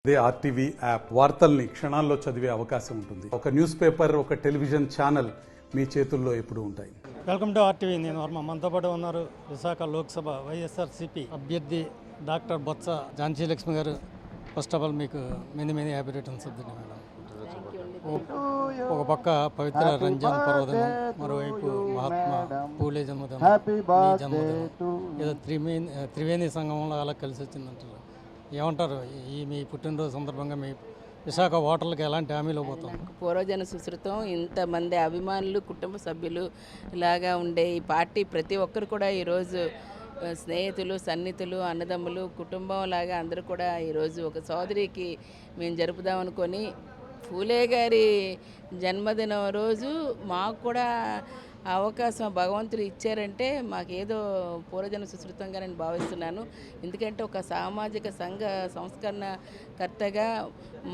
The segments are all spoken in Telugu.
ఇదే ఆర్టీవీ యాప్ వార్తల్ని క్షణాల్లో చదివే అవకాశం ఉంటుంది. ఒక న్యూస్ పేపర్, ఒక టెలివిజన్ ఛానల్ మీ చేతుల్లో ఎప్పుడూ ఉంటాయి. Welcome to RTV. నేను వర్మ. మనతో పాటు ఉన్నారు విశాఖ లోక్సభ వైఎస్ఆర్సీపీ అభ్యర్థి డాక్టర్ బొత్స ఝాన్సీ లక్ష్మి గారు. ఫస్ట్ ఆఫ్ ఆల్ మీకు many happy returns of the day madam. ఒక పక్క పవిత్ర రంజాన్ పర్వదినం, మరోవైపు మహాత్మా పూలే జన్మదినం, మీ జన్మదినం. ఏదో త్రివేణి సంగమంలో అలా కలిసి వచ్చిందంటారు. ఏమంటారు ఈ మీ పుట్టినరోజు సందర్భంగా మీ విశాఖ ఓటర్లకు ఎలాంటి హామీలు పోతాం? పూర్వజన సుశ్రుతం, ఇంతమంది అభిమానులు, కుటుంబ సభ్యులు ఇలాగా ఉండే ఈ పార్టీ ప్రతి ఒక్కరు కూడా ఈరోజు స్నేహితులు, సన్నిహితులు, అన్నదమ్ములు, కుటుంబం లాగా అందరూ కూడా ఈరోజు ఒక సోదరికి మేము జరుపుదామనుకొని ఫూలే గారి జన్మదినం రోజు మాకు కూడా అవకాశం భగవంతుడు ఇచ్చారంటే మాకేదో పూర్వజన సుశ్రుతంగా నేను భావిస్తున్నాను. ఎందుకంటే ఒక సామాజిక సంఘ సంస్కరణకర్తగా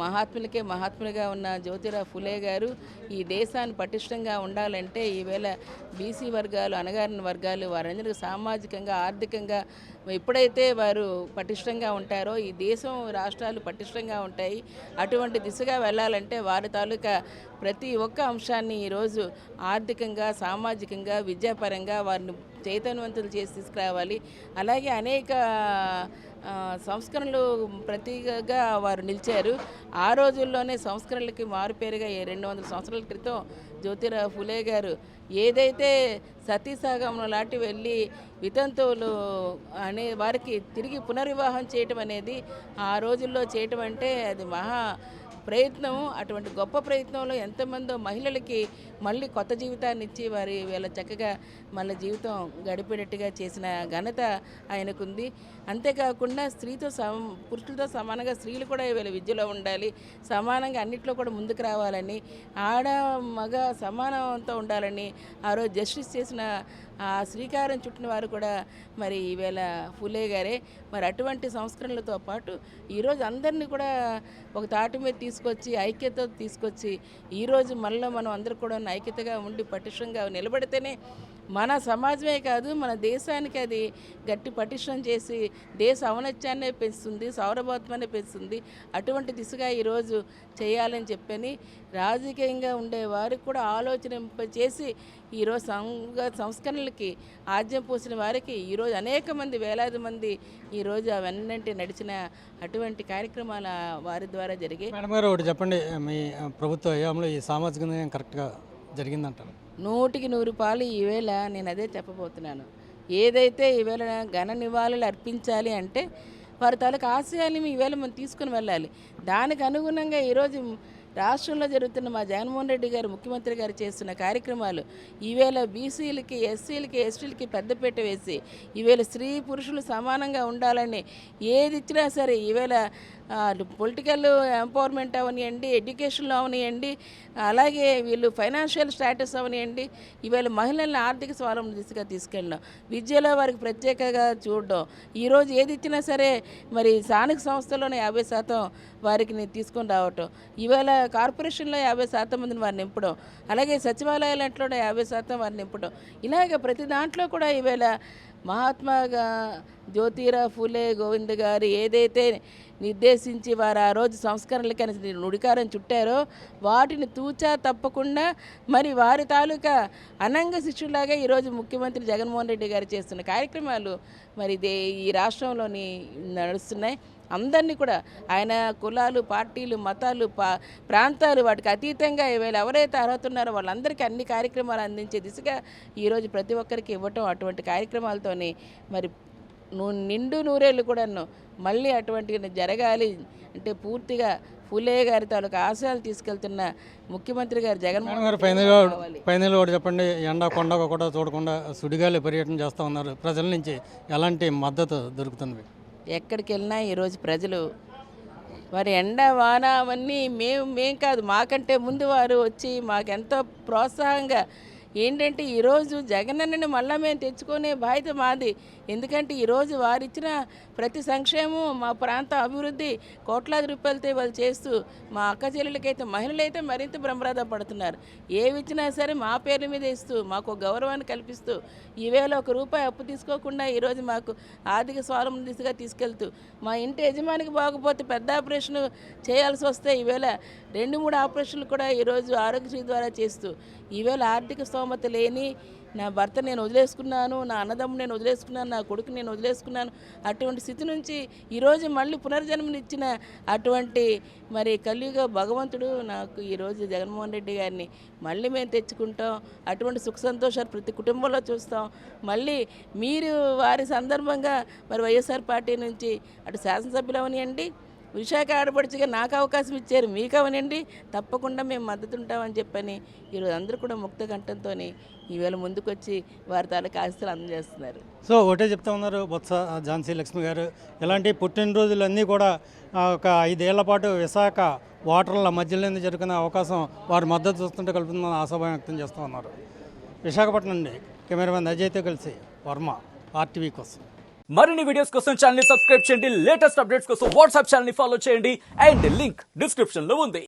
మహాత్ములుగా ఉన్న జ్యోతిరావు ఫులే గారు ఈ దేశాన్ని పటిష్టంగా ఉండాలంటే ఈవేళ బీసీ వర్గాలు, అణగారిన వర్గాలు వారందరికీ సామాజికంగా, ఆర్థికంగా ఎప్పుడైతే వారు పటిష్టంగా ఉంటారో ఈ దేశం, రాష్ట్రాలు పటిష్టంగా ఉంటాయి. అటువంటి దిశగా వెళ్ళాలంటే వారి తాలూకా ప్రతి ఒక్క అంశాన్ని ఈరోజు ఆర్థికంగా, సామాజికంగా, విద్యాపరంగా వారిని చైతన్యవంతులు చేసి తీసుకురావాలి. అలాగే అనేక సంస్కరణలు ప్రతిగా వారు నిలిచారు. ఆ రోజుల్లోనే సంస్కరణలకి మారుపేరుగా 200 సంవత్సరాల క్రితం జ్యోతిరావు ఫులే గారు ఏదైతే సతీసాగమనం లాంటి వెళ్ళి వితంతువులు అనే వారికి తిరిగి పునర్వివాహం చేయటం అనేది ఆ రోజుల్లో చేయటం అంటే అది మహా ప్రయత్నం. అటువంటి గొప్ప ప్రయత్నంలో ఎంతమందో మహిళలకి మళ్ళీ కొత్త జీవితాన్ని ఇచ్చి వారి వీళ్ళ చక్కగా మళ్ళీ జీవితం గడిపేటట్టుగా చేసిన ఘనత ఆయనకుంది. అంతేకాకుండా పురుషులతో సమానంగా స్త్రీలు కూడా వీళ్ళ విద్యలో ఉండాలి, సమానంగా అన్నింటిలో కూడా ముందుకు రావాలని, ఆడ మగ సమానంతో ఉండాలని ఆ రోజు జస్టిస్ చేసిన ఆ శ్రీకారం చుట్టిన వారు కూడా మరి ఈవేళ ఫులే గారే. మరి అటువంటి సంస్కరణలతో పాటు ఈరోజు అందరినీ కూడా ఒక తాటి మీద తీసుకొచ్చి ఐక్యత తీసుకొచ్చి ఈరోజు మనలో మనం అందరూ కూడా ఐక్యతగా ఉండి పటిష్టంగా నిలబడితేనే మన సమాజమే కాదు మన దేశానికి అది గట్టి పటిష్టం చేసి దేశ ఔన్నత్యాన్ని పెంచుతుంది, సౌరభాత్వాన్ని పెంచుతుంది. అటువంటి దిశగా ఈరోజు చేయాలని చెప్పని రాజకీయంగా ఉండే వారికి కూడా ఆలోచన చేసి ఈరోజు సంస్కరణలకి ఆద్యం పోసిన వారికి ఈరోజు అనేక మంది, వేలాది మంది ఈరోజు అవన్నీ నడిచిన అటువంటి కార్యక్రమాల వారి ద్వారా జరిగాయి. మేడం గారు ఒకటి చెప్పండి, మీ ప్రభుత్వ హయాంలో ఈ సామాజిక న్యాయం కరెక్ట్గా జరిగిందంటారు? 100కి 100 పాలు ఈవేళ నేను అదే చెప్పబోతున్నాను. ఏదైతే ఈవేళ ఘన నివాళులు అర్పించాలి అంటే వారి తాలూకు ఆశయాన్ని ఈవేళ మనం తీసుకుని వెళ్ళాలి. దానికి అనుగుణంగా ఈరోజు రాష్ట్రంలో జరుగుతున్న మా జగన్మోహన్ రెడ్డి గారు, ముఖ్యమంత్రి గారు చేస్తున్న కార్యక్రమాలు ఈవేళ బీసీలకి, ఎస్సీలకి, ఎస్టీలకి పెద్దపీట వేసి ఈవేళ స్త్రీ పురుషులు సమానంగా ఉండాలని ఏది ఇచ్చినా సరే ఈవేళ పొలిటికల్ ఎంపవర్మెంట్ అవనివ్వండి, ఎడ్యుకేషన్లో అవనివ్వండి, అలాగే వీళ్ళు ఫైనాన్షియల్ స్టేటస్ అవనివ్వండి, ఈవేళ మహిళల్ని ఆర్థిక స్వావలంబన దిశగా తీసుకెళ్ళడం, విద్యలో వారికి ప్రత్యేకంగా చూడడం, ఈరోజు ఏది ఇచ్చినా సరే మరి స్థానిక సంస్థల్లోనే 50% వారికి తీసుకొని రావటం, ఈవేళ కార్పొరేషన్లో 50% మందిని వారిని నింపడం, అలాగే సచివాలయాలంట్లోనే 50% వారిని నింపడం, ఇలాగ ప్రతి దాంట్లో కూడా ఈవేళ మహాత్మా జ్యోతిరావు ఫులే గోవింద్ గారు ఏదైతే నిర్దేశించి వారు ఆ రోజు సంస్కరణలకి నుడికారం చుట్టారో వాటిని తూచా తప్పకుండా మరి వారి తాలూకా అనంగ శిష్యులాగా ఈరోజు ముఖ్యమంత్రి జగన్మోహన్ రెడ్డి గారు చేస్తున్న కార్యక్రమాలు మరి ఈ రాష్ట్రంలోని నడుస్తున్నాయి. అందరినీ కూడా ఆయన కులాలు, పార్టీలు, మతాలు, ప్రాంతాలు వాటికి అతీతంగా ఈవేళ ఎవరైతే అర్హత ఉన్నారో వాళ్ళందరికీ అన్ని కార్యక్రమాలు అందించే దిశగా ఈరోజు ప్రతి ఒక్కరికి ఇవ్వటం, అటువంటి కార్యక్రమాలతోని మరి నిండు నూరేళ్ళు కూడా మళ్ళీ అటువంటివి జరగాలి అంటే పూర్తిగా ఫులే గారి తాలూకు ఆశయాలు తీసుకెళ్తున్న ముఖ్యమంత్రి గారు జగన్మోహన్ గారు ఫైనల్ కూడా చెప్పండి. ఎండ కొండ కూడా చూడకుండా సుడిగాలి పర్యటన చేస్తూ ఉన్నారు. ప్రజల నుంచి ఎలాంటి మద్దతు దొరుకుతుంది? ఎక్కడికి వెళ్ళినా ఈరోజు ప్రజలు వారి ఎండ వాన అవన్నీ మేం కాదు, మాకంటే ముందు వారు వచ్చి మాకెంతో ప్రోత్సాహంగా ఏంటంటే ఈరోజు జగనన్నని మళ్ళీ మేము తెచ్చుకునే బాధ్యత మాది. ఎందుకంటే ఈరోజు వారిచ్చిన ప్రతి సంక్షేమం మా ప్రాంత అభివృద్ధి కోట్లాది రూపాయలతో వాళ్ళు చేస్తూ మా అక్క చెల్లెలకైతే మహిళలైతే మరింత బ్రహ్మరాధ పడుతున్నారు. ఏవి ఇచ్చినా సరే మా పేర్ల మీద ఇస్తూ మాకు గౌరవాన్ని కల్పిస్తూ ఈవేళ ₹1 అప్పు తీసుకోకుండా ఈరోజు మాకు ఆర్థిక స్వావలంబన దిశగా తీసుకెళ్తూ మా ఇంటి యజమానికి బాగపోతే పెద్ద ఆపరేషన్ చేయాల్సి వస్తే ఈవేళ 2-3 ఆపరేషన్లు కూడా ఈరోజు ఆరోగ్యశ్రీ ద్వారా చేస్తూ ఈవేళ ఆర్థిక స్తోమత లేని నా భర్త నేను వదిలేసుకున్నాను, నా అన్నదమ్ముడు నేను వదిలేసుకున్నాను, నా కొడుకు నేను వదిలేసుకున్నాను, అటువంటి స్థితి నుంచి ఈరోజు మళ్ళీ పునర్జన్మనిచ్చిన అటువంటి మరి కలియుగ భగవంతుడు నాకు ఈరోజు జగన్మోహన్ రెడ్డి గారిని మళ్ళీ మేము తెచ్చుకుంటాం. అటువంటి సుఖ సంతోషాలు ప్రతి కుటుంబంలో చూస్తాం. మళ్ళీ మీరు వారి సందర్భంగా మరి వైఎస్ఆర్ పార్టీ నుంచి అటు శాసనసభ్యులు అవనియండి, విశాఖ ఆడపడుచుగా నాకు అవకాశం ఇచ్చారు, మీకు అవనండి, తప్పకుండా మేము మద్దతు ఉంటామని చెప్పని ఈరోజు అందరూ కూడా ముక్త కంఠంతో ఈవేళ ముందుకొచ్చి వారి తాలూకు ఆశలు అందజేస్తున్నారు. సో ఒకటే చెప్తా ఉన్నారు బొత్స ఝాన్సీ లక్ష్మి గారు, ఇలాంటి పుట్టినరోజులన్నీ కూడా ఒక 5 ఏళ్ల పాటు విశాఖ ఓటర్ల మధ్యలో జరుగుతున్న అవకాశం వారి మద్దతు చూస్తుంటే కలుపుతుందని ఆశాభావం వ్యక్తం చేస్తూ ఉన్నారు. విశాఖపట్నం నుండి కెమెరామెన్ అజయ్తో కలిసి వర్మ, RTV కోసం. మరిన్ని వీడియోస్ కోసం ఛానల్ ని సబ్స్క్రైబ్ చేయండి. లేటెస్ట్ అప్డేట్స్ కోసం వాట్సాప్ ఛానల్ ని ఫాలో చేయండి. అండ్ లింక్ డిస్క్రిప్షన్ లో ఉంది.